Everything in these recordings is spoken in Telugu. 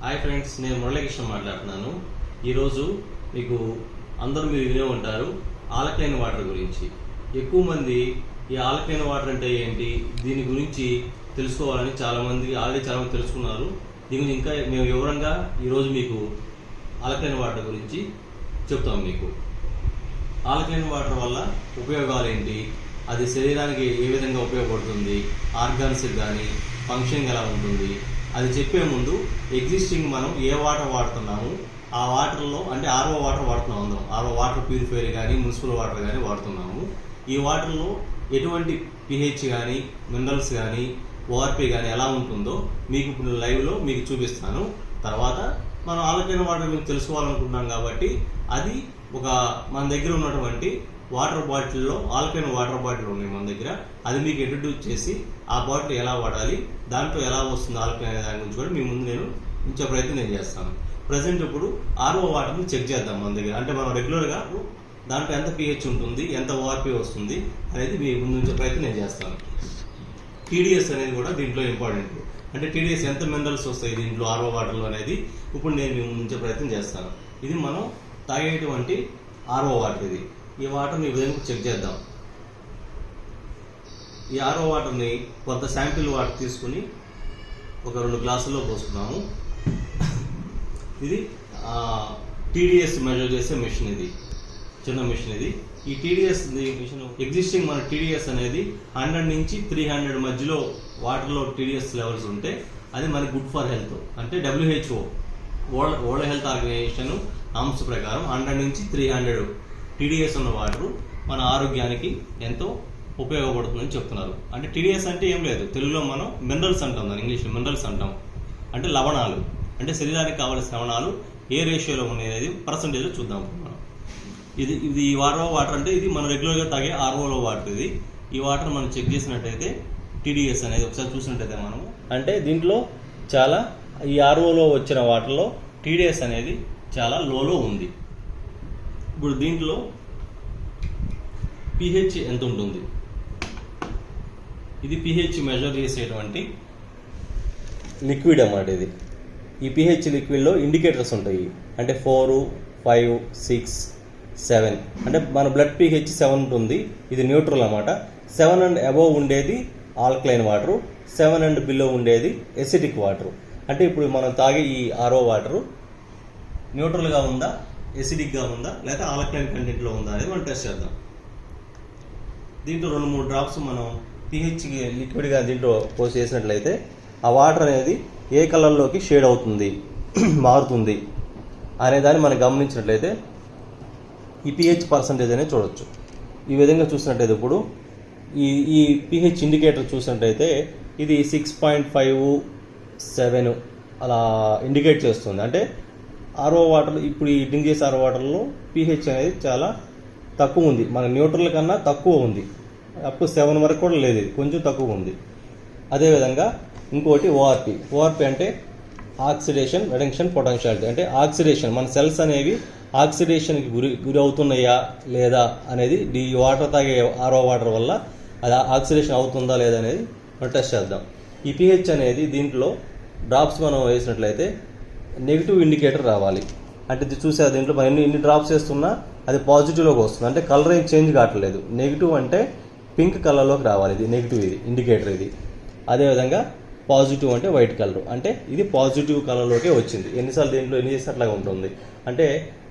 హాయ్ ఫ్రెండ్స్, నేను మురళీకృష్ణ మాట్లాడుతున్నాను. ఈరోజు మీకు అందరూ మీరు వినే ఉంటారు ఆల్కలైన్ వాటర్ గురించి. ఎక్కువ మంది ఈ ఆల్కలైన్ వాటర్ అంటే ఏంటి, దీని గురించి తెలుసుకోవాలని చాలామంది చాలామంది తెలుసుకున్నారు. దీని గురించి ఇంకా మేము వివరంగా ఈరోజు మీకు ఆల్కలైన్ వాటర్ గురించి చెప్తాం. మీకు ఆల్కలైన్ వాటర్ వల్ల ఉపయోగాలు ఏంటి, అది శరీరానికి ఏ విధంగా ఉపయోగపడుతుంది, ఆర్గాన్స్కి కానీ ఫంక్షనింగ్ ఎలా ఉంటుంది, అది చెప్పే ముందు ఎగ్జిస్టింగ్ మనం ఏ వాటర్ వాడుతున్నాము, ఆ వాటర్లో అంటే ఆర్ఓ వాటర్ వాడుతున్నాం. అందరం ఆర్ఓ వాటర్ ప్యూరిఫైయర్ కానీ మున్సిపల్ వాటర్ కానీ వాడుతున్నాము. ఈ వాటర్లో ఎటువంటి పిహెచ్ కానీ మినరల్స్ కానీ ఓఆర్పి కానీ ఎలా ఉంటుందో మీకు ఇప్పుడు లైవ్లో మీకు చూపిస్తాను. తర్వాత మనం ఆల్కలైన్ వాటర్ గురించి తెలుసుకోవాలనుకుంటున్నాం కాబట్టి అది మన దగ్గర ఉన్నటువంటి వాటర్ బాటిల్లో ఆల్కలైన్ వాటర్ బాటిల్ ఉన్నాయి మన దగ్గర. అది మీకు ఇంట్రడ్యూస్ చేసి ఆ బాటిల్ ఎలా వాడాలి, దాంట్లో ఎలా వస్తుంది ఆల్కలైన్ అనే దాని గురించి కూడా మీ ముందు నేను ఉంచే ప్రయత్నం నేను చేస్తాను. ప్రజెంట్ ఇప్పుడు ఆర్ఓ వాటర్ని చెక్ చేద్దాం మన దగ్గర. అంటే మనం రెగ్యులర్గా దాంట్లో ఎంత పిహెచ్ ఉంటుంది, ఎంత ఓఆర్పి వస్తుంది అనేది మీ ముందు ఉంచే ప్రయత్నం నేను చేస్తాను. టీడీఎస్ అనేది కూడా దీంట్లో ఇంపార్టెంట్. అంటే టీడీఎస్ ఎంత మినరల్స్ వస్తాయి దీంట్లో ఆర్ఓ వాటర్లో అనేది ఇప్పుడు నేను మీ ముందు ఉంచే ప్రయత్నం చేస్తాను. ఇది మనం తాగేటువంటి ఆర్ఓ వాటర్. ఈ వాటర్ని ఈ విధంగా చెక్ చేద్దాం. ఈ ఆర్ఓ వాటర్ని కొంత శాంపిల్ వాటర్ తీసుకుని ఒక 2 గ్లాసుల్లో పోసుకున్నాము. ఇది టీడీఎస్ మెజర్ చేసే మిషన్. ఇది చిన్న మిషన్. ఈ టీడీఎస్ మిషన్ ఎగ్జిస్టింగ్ మన టీడీఎస్ అనేది 100 నుంచి 300 మధ్యలో వాటర్లో టీడీఎస్ లెవెల్స్ ఉంటే అది మనకి గుడ్ ఫర్ హెల్త్. అంటే WHO world health organization norms ప్రకారం 100 నుంచి 300 టీడీఎస్ ఉన్న వాటర్ మన ఆరోగ్యానికి ఎంతో ఉపయోగపడుతుందని చెప్తున్నారు. అంటే టీడీఎస్ అంటే ఏం లేదు, తెలుగులో మనం మినరల్స్ అంటాం, దాని ఇంగ్లీష్లో మినరల్స్ అంటాం. అంటే లవణాలు, అంటే శరీరానికి కావాల్సిన లవణాలు ఏ రేషియోలో ఉన్నాయి పర్సంటేజ్ చూద్దాం మనం. ఇది ఆర్ఓ వాటర్. అంటే ఇది మనం రెగ్యులర్గా తాగే ఆర్ఓలో వాటర్. ఈ వాటర్ మనం చెక్ చేసినట్టయితే టీడీఎస్ అనేది ఒకసారి చూసినట్టయితే మనం అంటే దీంట్లో చాలా ఈ ఆర్ఓలో వచ్చిన వాటర్లో టీడీఎస్ అనేది చాలా లోలో ఉంది. ఇప్పుడు దీంట్లో పిహెచ్ ఎంత ఉంటుంది, ఇది పిహెచ్ మెజర్ చేసేటువంటి లిక్విడ్ అన్నమాట. ఈ పిహెచ్ లిక్విడ్లో ఇండికేటర్స్ ఉంటాయి. అంటే 4, 5, 6, 7. అంటే మన బ్లడ్ పిహెచ్ 7 ఉంటుంది. ఇది న్యూట్రల్ అన్నమాట. 7 అండ్ అబోవ్ ఉండేది ఆల్కలైన్ వాటర్, 7 అండ్ బిలో ఉండేది ఎసిడిక్ వాటర్. అంటే ఇప్పుడు మనం తాగే ఈ ఆర్ఓ వాటరు న్యూట్రల్గా ఉందా, ఎసిడిక్గా ఉందా, లేదా ఆల్కలైన్ కంటెంట్లో ఉందా అనేది మనం టెస్ట్ చేద్దాం. దీంట్లో 2-3 డ్రాప్స్ మనం పిహెచ్ లిక్విడ్గా దీంట్లో పోసి చేసినట్లయితే ఆ వాటర్ అనేది ఏ కలర్లోకి షేడ్ అవుతుంది, మారుతుంది అనే దాన్ని మనం గమనించినట్లయితే ఈ పిహెచ్ పర్సంటేజ్ అనేది చూడవచ్చు. ఈ విధంగా చూసినట్టయితే ఇప్పుడు ఈ పిహెచ్ ఇండికేటర్ చూసినట్టయితే ఇది 6.5, 7 అలా ఇండికేట్ చేస్తుంది. అంటే ఆర్ఓ వాటర్, ఇప్పుడు ఈ డ్రింక్ చేసే ఆర్ఓ వాటర్లో పిహెచ్ అనేది చాలా తక్కువ ఉంది, మన న్యూట్రల్ కన్నా తక్కువ ఉంది. అప్ టు 7 వరకు కూడా లేదు, ఇది కొంచెం తక్కువ ఉంది. అదేవిధంగా ఇంకోటి ఓఆర్పి అంటే ఆక్సిడేషన్ రిడక్షన్ పొటెన్షియాలిటీ. అంటే ఆక్సిడేషన్, మన సెల్స్ అనేవి ఆక్సిడేషన్కి గురి అవుతున్నాయా లేదా అనేది ఈ వాటర్ తాగే ఆర్ఓ వాటర్ వల్ల అది ఆక్సిడేషన్ అవుతుందా లేదా అనేది మనం టెస్ట్ చేద్దాం. ఈ పిహెచ్ అనేది దీంట్లో డ్రాప్స్ మనం వేసినట్లయితే నెగిటివ్ ఇండికేటర్ రావాలి. అంటే ఇది చూసే దీంట్లో మనం ఎన్ని డ్రాప్స్ వేస్తున్నా అది పాజిటివ్లోకి వస్తుంది. అంటే కలర్ ఏం చేంజ్ కావట్లేదు. నెగిటివ్ అంటే పింక్ కలర్లోకి రావాలి, ఇది నెగిటివ్, ఇది ఇండికేటర్ ఇది. అదేవిధంగా పాజిటివ్ అంటే వైట్ కలర్, అంటే ఇది పాజిటివ్ కలర్లోకే వచ్చింది. ఎన్నిసార్లు దీంట్లో ఎన్ని చేస్తే అట్లాగా ఉంటుంది. అంటే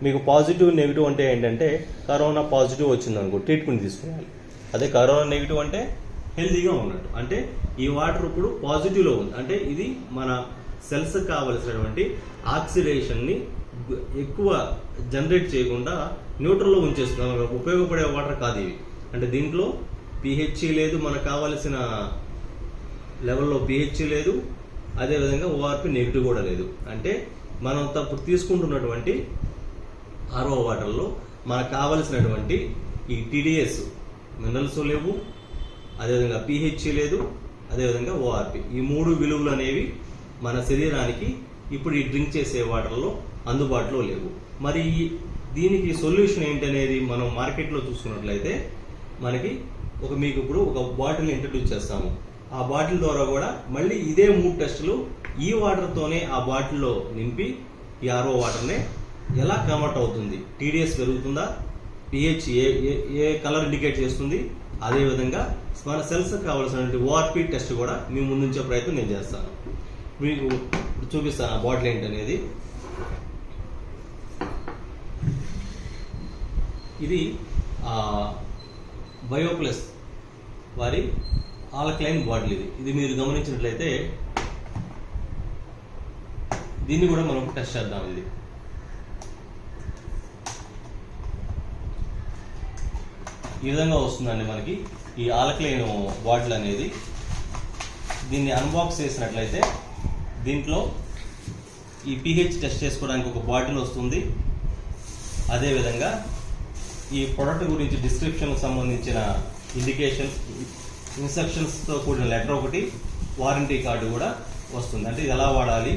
మీకు పాజిటివ్ నెగిటివ్ అంటే ఏంటంటే కరోనా పాజిటివ్ వచ్చింది అనుకో ట్రీట్మెంట్ తీసుకోవాలి. అదే కరోనా నెగిటివ్ అంటే హెల్తీగా ఉన్నట్టు. అంటే ఈ వాటర్ ఇప్పుడు పాజిటివ్లో ఉంది, అంటే ఇది మన సెల్స్ కావలసినటువంటి ఆక్సిడేషన్ని ఎక్కువ జనరేట్ చేయకుండా న్యూట్రల్లో ఉంచేస్తున్నాం. ఉపయోగపడే వాటర్ కాదు ఇవి. అంటే దీంట్లో పిహెచ్ లేదు, మనకు కావలసిన లెవెల్లో పిహెచ్ లేదు, అదేవిధంగా ఓఆర్పి నెగిటివ్ కూడా లేదు. అంటే మనం తప్పుడు తీసుకుంటున్నటువంటి ఆర్ఓ వాటర్లో మనకు కావలసినటువంటి ఈ టీడీఎస్ మినరల్స్ లేవు, అదేవిధంగా పిహెచ్ లేదు, అదేవిధంగా ఓఆర్పి, ఈ 3 విలువలు అనేవి మన శరీరానికి ఇప్పుడు ఈ డ్రింక్ చేసే వాటర్లో అందుబాటులో లేవు. మరి దీనికి సొల్యూషన్ ఏంటనేది మనం మార్కెట్లో చూసుకున్నట్లయితే మనకి మీకు ఇప్పుడు ఒక బాటిల్ని ఇంట్రడ్యూస్ చేస్తాము. ఆ బాటిల్ ద్వారా కూడా మళ్ళీ ఇదే 3 టెస్టులు ఈ వాటర్తోనే ఆ బాటిల్లో నింపి ఈ ఆర్ఓ వాటర్నే ఎలా కన్వర్ట్ అవుతుంది, టీడీఎస్ పెరుగుతుందా, పిహెచ్ ఏ కలర్ ఇండికేట్ చేస్తుంది, అదేవిధంగా మన సెల్స్ కావాల్సినటువంటి ఓఆర్పి టెస్ట్ కూడా మీ ముందుంచే ప్రయత్నం నేను చేస్తాను. మీకు చూపిస్తాను ఆ బాటిల్ ఏంటనేది. ఇది బయోప్లస్ వారి ఆల్కలైన్ బాటిల్. ఇది మీరు గమనించినట్లయితే దీన్ని కూడా మనం టెస్ట్ చేద్దాం. ఇది ఈ విధంగా వస్తుందండి మనకి ఈ ఆల్కలైన్ బాటిల్ అనేది. దీన్ని అన్బాక్స్ చేసినట్లయితే దీంట్లో ఈ pH టెస్ట్ చేసుకోవడానికి ఒక బాటిల్ వస్తుంది. అదేవిధంగా ఈ ప్రొడక్ట్ గురించి డిస్క్రిప్షన్కి సంబంధించిన ఇన్స్ట్రక్షన్స్తో కూడిన లెటర్ ఒకటి, వారంటీ కార్డు కూడా వస్తుంది. అంటే ఇది ఎలా వాడాలి,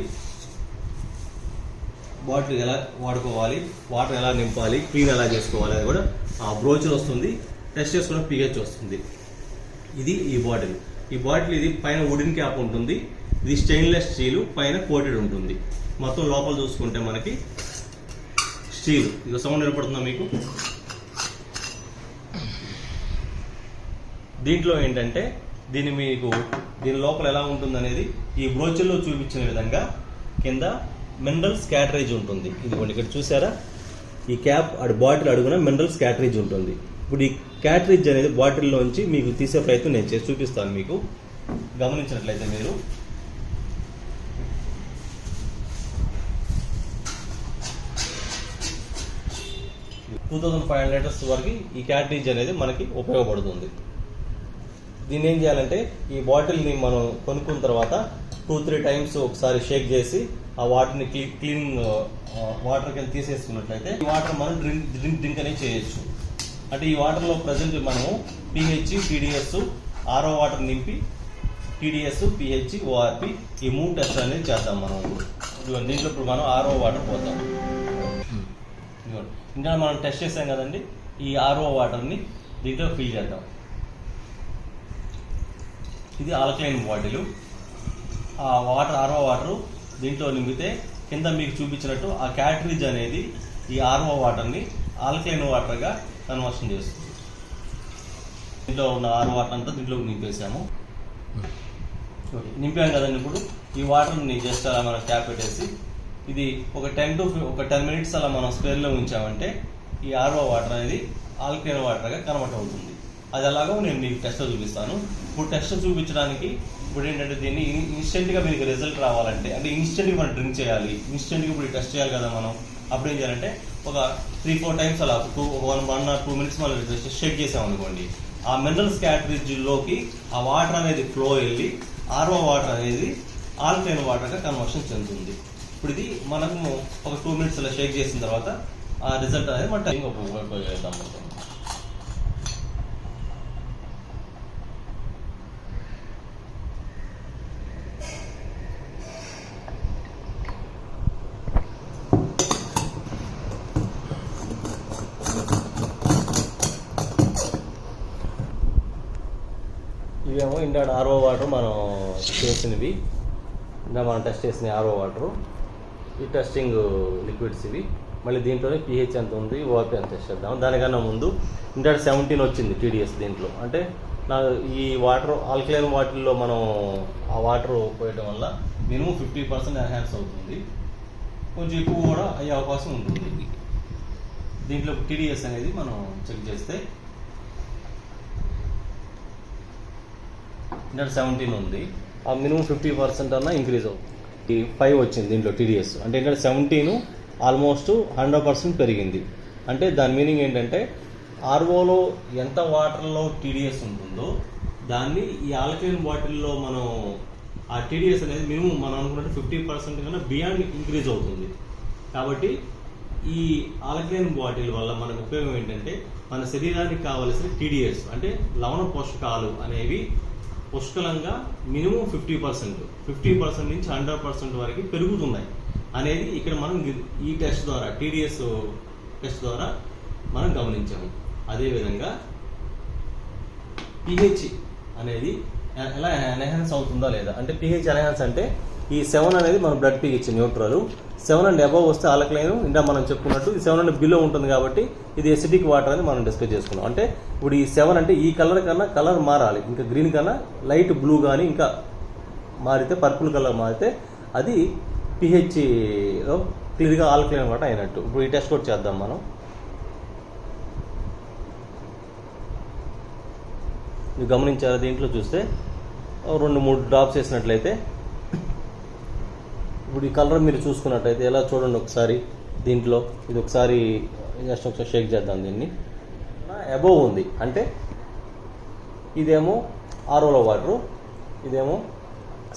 బాటిల్ ఎలా వాడుకోవాలి, వాటర్ ఎలా నింపాలి, క్లీన్ ఎలా చేసుకోవాలి అది కూడా ఆ బ్రోచర్ వస్తుంది. టెస్ట్ చేసుకున్న pH వస్తుంది. ఇది ఈ బాటిల్. ఇది పైన వుడెన్ క్యాప్ ఉంటుంది. ఇది స్టెయిన్లెస్ స్టీల్, పైన కోటెడ్ ఉంటుంది. మొత్తం లోపల చూసుకుంటే మనకి స్టీల్. ఇది సౌండ్ వినపడుతుందా మీకు? దీంట్లో ఏంటంటే దీని లోపల ఎలా ఉంటుంది అనేది ఈ బ్రోచర్లో చూపించిన విధంగా కింద మినరల్ స్కాటరేజ్ ఉంటుంది. ఇదిగోండి ఇక్కడ చూసారా, ఈ క్యాప్ బాటిల్ అడుగున మినరల్ స్కాటరేజ్ ఉంటుంది. ఇప్పుడు ఈ క్యాటరేజ్ అనేది బాటిల్లోంచి మీకు తీసే ప్రయత్నం నేను చేసి చూపిస్తాను. మీకు గమనించినట్లయితే మీరు 2500 లీటర్స్ వరకు ఈ క్యాటరేజ్ అనేది మనకి ఉపయోగపడుతుంది. దీన్ని ఏం చేయాలంటే ఈ బాటిల్ని మనం కొనుక్కున్న తర్వాత 2-3 టైమ్స్ ఒకసారి షేక్ చేసి ఆ వాటర్ని క్లీనింగ్ వాటర్ కింద తీసేసుకున్నట్లయితే ఈ వాటర్ మనం డ్రింక్ అనేది చేయొచ్చు. అంటే ఈ వాటర్లో ప్రజెంట్ మనము pH, టీడీఎస్, ఆర్ఓ వాటర్ నింపి టీడీఎస్, pH, ఓఆర్పి ఈ 3 టెస్ట్ అనేది చేద్దాం మనం. దీంట్లో ఇప్పుడు మనం ఆర్ఓ వాటర్ పోతాం. ఇంకా మనం టెస్ట్ చేసాం కదండి, ఈ ఆర్ఓ వాటర్ని దీంట్లో ఫిల్ చేద్దాం. ఇది ఆల్కలైన్ బాటిల్. ఆ వాటర్ ఆర్ఓ వాటర్ దీంట్లో నింపితే కింద మీకు చూపించినట్టు ఆ క్యాటరేజ్ అనేది ఈ ఆర్ఓ వాటర్ని ఆల్కలైన్ వాటర్గా కన్వర్షన్ చేస్తుంది. దీంట్లో ఉన్న ఆర్ఓ వాటర్ అంతా దీంట్లో నింపేసాము. నింపాం కదండి. ఇప్పుడు ఈ వాటర్ని జస్ట్ అలా మనం ట్యాప్ పెట్టేసి ఇది ఒక 10 మినిట్స్ అలా మనం స్పేర్లో ఉంచామంటే ఈ ఆర్ఓ వాటర్ అనేది ఆల్కలైన్ వాటర్గా కన్వర్ట్ అవుతుంది. అది ఎలాగో నేను మీకు టెస్ట్ చూపిస్తాను. ఇప్పుడు టెస్ట్ చూపించడానికి ఇప్పుడు ఏంటంటే దీన్ని ఇన్స్టెంట్గా మీకు రిజల్ట్ రావాలంటే, అంటే ఇన్స్టెంట్గా మనం డ్రింక్ చేయాలి, ఇన్స్టెంట్గా ఇప్పుడు టెస్ట్ చేయాలి కదా మనం. అప్పుడు ఏం చేయాలంటే ఒక 3-4 టైమ్స్ అలా 1 or 2 మినిట్స్ మనం జస్ట్ షేక్ చేసామనుకోండి, ఆ మినరల్స్ క్యాటరేజ్లోకి ఆ వాటర్ అనేది ఫ్లో వెళ్ళి ఆర్ఓ వాటర్ అనేది ఆల్కలైన్ వాటర్గా కన్వర్షన్ చెందుతుంది. ఇప్పుడు ఇది మనము ఒక 2 మినిట్స్ అలా షేక్ చేసిన తర్వాత ఆ రిజల్ట్ అనేది మన టైం ఉపయోగిద్దాం. ఇవేమో ఇందాక ఆర్ఓ వాటర్ మనం చేసినవి, మనం టెస్ట్ చేసిన ఆర్ఓ వాటరు, ఈ టెస్టింగ్ లిక్విడ్స్ ఇవి. మళ్ళీ దీంట్లోనే pH ఎంత ఉంది, ఓఆర్పి ఎంత టెస్ట్ చేద్దాం. దానికన్నా ముందు ఇందాక 17 వచ్చింది టీడీఎస్ దీంట్లో. అంటే ఈ వాటర్ ఆల్కలైన్ వాటర్లో మనం ఆ వాటర్ పోయడం వల్ల మినిమం 50% ఎన్హాన్స్ అవుతుంది. కొంచెం ఎక్కువ కూడా అయ్యే అవకాశం ఉంటుంది. దీంట్లో టీడీఎస్ అనేది మనం చెక్ చేస్తే ఇందాక 17 ఉంది, ఆ మినిమం 50% అన్నా ఇంక్రీజ్ అవుతుంది. 5 వచ్చింది దీంట్లో టీడీఎస్. అంటే ఇక్కడ 17 ఆల్మోస్ట్ 100% పెరిగింది. అంటే దాని మీనింగ్ ఏంటంటే ఆర్ఓలో ఎంత వాటర్లో టీడీఎస్ ఉంటుందో దాన్ని ఈ ఆల్కలైన్ బాటిల్లో మనం ఆ టీడీఎస్ అనేది మినిమం మనం అనుకున్నట్టు 50% కన్నా బియాండ్ ఇంక్రీజ్ అవుతుంది. కాబట్టి ఈ ఆల్కలైన్ బాటిల్ వల్ల మనకు ఉపయోగం ఏంటంటే మన శరీరానికి కావలసిన టీడీఎస్ అంటే లవణ పోషకాలు అనేవి పుష్కలంగా మినిమం 50% నుంచి 100% వరకు పెరుగుతున్నాయి అనేది ఇక్కడ మనం ఈ టెస్ట్ ద్వారా, టీడీఎస్ టెస్ట్ ద్వారా మనం గమనించాము. అదేవిధంగా pH అనేది ఎలా ఎన్హాన్స్ అవుతుందా లేదా. అంటే pH ఎన్హాన్స్ అంటే ఈ 7 అనేది మన blood pH neutral, 7 and above వస్తే ఆల్కలైన్. ఇంకా మనం చెప్పుకున్నట్టు ఈ 7 అండ్ బిలో ఉంటుంది కాబట్టి ఇది ఎసిడిక్ వాటర్ అని మనం డిస్కస్ చేసుకున్నాం. అంటే ఇప్పుడు ఈ 7 అంటే ఈ కలర్ కన్నా కలర్ మారాలి, ఇంకా గ్రీన్ కన్నా లైట్ బ్లూ కానీ ఇంకా మారితే పర్పుల్ కలర్ మారితే అది pHలో క్లియర్గా ఆల్కలైన్ వాటర్ అయినట్టు. ఇప్పుడు ఈ టెస్ట్ కూడా చేద్దాం మనం. మీరు గమనించారా, దీంట్లో చూస్తే 2-3 డ్రాప్స్ వేసినట్లయితే ఇప్పుడు ఈ కలర్ మీరు చూసుకున్నట్టయితే ఎలా చూడండి ఒకసారి. దీంట్లో ఇది ఒకసారి జస్ట్ ఒకసారి షేక్ చేద్దాం. దీన్ని అబోవ్ ఉంది అంటే ఇదేమో ఆర్ఓలో వాటరు, ఇదేమో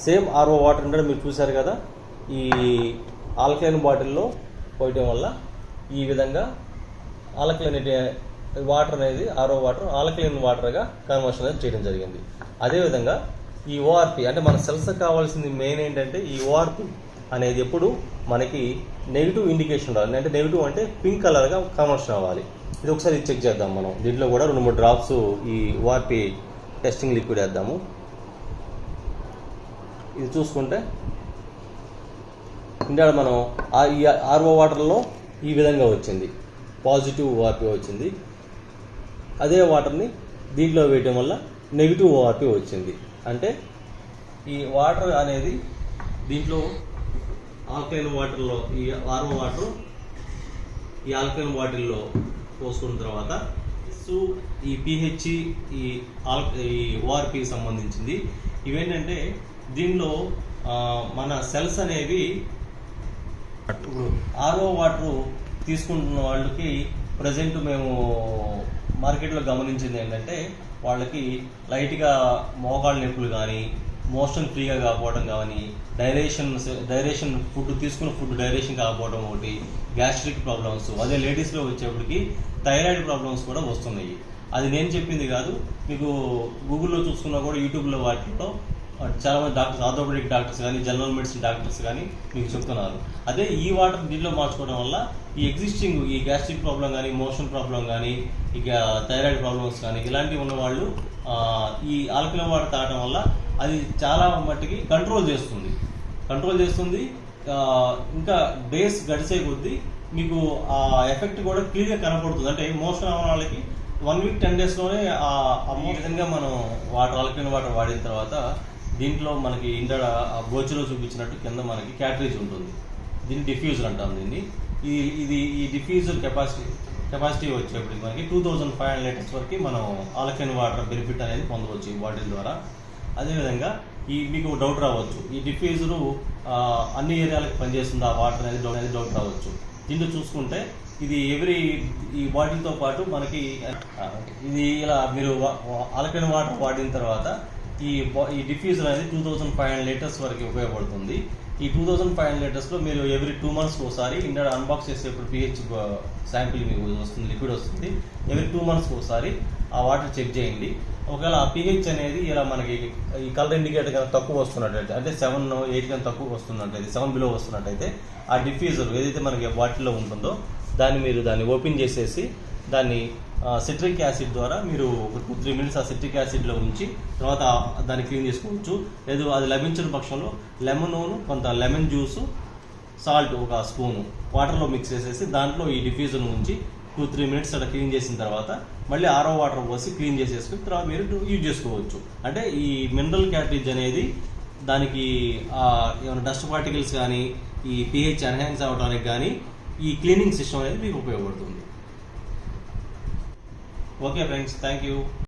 సేమ్ ఆర్ఓ వాటర్ అంటే మీరు చూసారు కదా. ఈ ఆల్కలైన్ బాటిల్లో పోయటం వల్ల ఈ విధంగా ఆల్కలైన్ వాటర్ అనేది ఆర్ఓ వాటర్ ఆల్కలైన్ వాటర్గా కన్వర్షన్ అనేది చేయడం జరిగింది. అదేవిధంగా ఈ ఓఆర్పి అంటే మన సెల్స్ కావాల్సింది మెయిన్ ఏంటంటే ఈ ఓఆర్పి అనేది ఎప్పుడు మనకి నెగిటివ్ ఇండికేషన్ రావాలి. అంటే నెగిటివ్ అంటే పింక్ కలర్గా కన్వర్షన్ అవ్వాలి. ఇది ఒకసారి చెక్ చేద్దాం మనం. దీంట్లో కూడా 2-3 డ్రాప్స్ ఈ ఓఆర్పి టెస్టింగ్ లిక్విడ్ వేద్దాము. ఇది చూసుకుంటే ఇందాక మనం ఈ ఆర్ఓ వాటర్లో ఈ విధంగా వచ్చింది, పాజిటివ్ ఓఆర్పి వచ్చింది. అదే వాటర్ని దీంట్లో వేయటం వల్ల నెగిటివ్ ఓఆర్పి వచ్చింది. అంటే ఈ వాటర్ అనేది దీంట్లో ఆల్కలైన్ వాటర్లో ఈ ఆర్ఓ వాటర్ ఈ ఆల్కలైన్ బాటిల్లో పోసుకున్న తర్వాత ఈ pH ఈ ఓఆర్పికి సంబంధించింది. ఇవేంటంటే దీనిలో మన సెల్స్ అనేవి ఇప్పుడు ఆర్ఓ వాటర్ తీసుకుంటున్న వాళ్ళకి ప్రజెంట్ మేము మార్కెట్లో గమనించింది ఏంటంటే వాళ్ళకి లైట్గా మోకాళ్ళ నొప్పులు కానీ, మోషన్ ఫ్రీగా కాకపోవడం కానీ, డైరేషన్ ఫుడ్ తీసుకున్న ఫుడ్ డైరేషన్ కాకపోవడం ఒకటి, గ్యాస్ట్రిక్ ప్రాబ్లమ్స్. అదే లేడీస్లో వచ్చేప్పటికి థైరాయిడ్ ప్రాబ్లమ్స్ కూడా వస్తున్నాయి. అది నేను చెప్పింది కాదు, మీకు గూగుల్లో చూసుకున్నా కూడా యూట్యూబ్లో వాటిలో చాలామంది డాక్టర్స్, ఆర్థోపెడిక్ డాక్టర్స్ కానీ, జనరల్ మెడిసిన్ డాక్టర్స్ కానీ మీకు చెప్తున్నారు. అదే ఈ వాటర్ దీంట్లో మార్చుకోవడం వల్ల ఈ ఎగ్జిస్టింగ్ ఈ గ్యాస్ట్రిక్ ప్రాబ్లం కానీ, మోషన్ ప్రాబ్లం కానీ, ఇక థైరాయిడ్ ప్రాబ్లమ్స్ కానీ ఇలాంటివి ఉన్నవాళ్ళు ఈ ఆల్కలైన్ వాటర్ తాగడం వల్ల అది చాలా మట్టుకి కంట్రోల్ చేస్తుంది. ఇంకా డేస్ గడిచే కొద్దీ మీకు ఆ ఎఫెక్ట్ కూడా క్లియర్గా కనపడుతుంది. అంటే మోషన్ అవ్వని వాళ్ళకి 1 వీక్ 10 డేస్లోనే ఈ విధంగా మనం ఆల్కలైన్ వాటర్ వాడిన తర్వాత దీంట్లో మనకి ఇందడ బోచులో చూపించినట్టు కింద మనకి క్యాటరేజ్ ఉంటుంది. దీన్ని డిఫ్యూజర్ అంటాం. ఈ డిఫ్యూజర్ కెపాసిటీ వచ్చేప్పటికి మనకి 2500 లీటర్స్ వరకు మనం ఆల్కలైన్ వాటర్ బెనిఫిట్ అనేది పొందవచ్చు ఈ బాటిల్ ద్వారా. అదేవిధంగా మీకు డౌట్ రావచ్చు, ఈ డిఫ్యూజరు అన్ని ఏరియాలకు పనిచేస్తుంది ఆ వాటర్ అనేది డౌట్ రావచ్చు. దీంట్లో చూసుకుంటే ఇది ఈ బాటిల్తో పాటు మనకి ఇది ఇలా మీరు ఆల్కలైన్ వాటర్ వాడిన తర్వాత ఈ డిఫ్యూజర్ అనేది 2500 లీటర్స్ వరకు ఉపయోగపడుతుంది. ఈ 2500 లీటర్స్లో మీరు ఎవ్రీ 2 మంత్స్కి ఒకసారి ఇంటర్ అన్బాక్స్ చేసేప్పుడు pH శాంపిల్ మీకు వస్తుంది, లిక్విడ్ వస్తుంది. ఎవ్రీ 2 మంత్స్కి ఒకసారి ఆ వాటర్ చెక్ చేయండి. ఒకవేళ ఆ pH అనేది ఇలా మనకి ఈ కలర్ ఇండికేటర్ కన్నా తక్కువ వస్తున్నట్టయితే, అంటే 7-8 కన్నా తక్కువ వస్తున్నట్టయితే, 7 బిలో వస్తున్నట్టయితే ఆ డిఫ్యూజర్ ఏదైతే మనకి బాటిల్లో ఉంటుందో దాన్ని ఓపెన్ చేసేసి దాన్ని సిట్రిక్ యాసిడ్ ద్వారా మీరు ఒక 2-3 మినిట్స్ ఆ సిట్రిక్ యాసిడ్లో ఉంచి తర్వాత దాన్ని క్లీన్ చేసుకోవచ్చు. లేదు అది లభించిన పక్షంలో కొంత లెమన్ జ్యూసు, సాల్ట్ ఒక స్పూను వాటర్లో మిక్స్ చేసేసి దాంట్లో ఈ డిఫ్యూజర్ను ఉంచి 2-3 మినిట్స్ అలా క్లీన్ చేసిన తర్వాత మళ్ళీ ఆర్ఓ వాటర్ పోసి క్లీన్ చేసేసుకుని తర్వాత మీరు యూజ్ చేసుకోవచ్చు. అంటే ఈ మినరల్ క్యాటరేజ్ అనేది దానికి ఏమైనా డస్ట్ పార్టికల్స్ కానీ ఈ pH ఎన్హాన్స్ అవ్వడానికి కానీ ఈ క్లీనింగ్ సిస్టమ్ అనేది మీకు ఉపయోగపడుతుంది. Okay friends, thank you.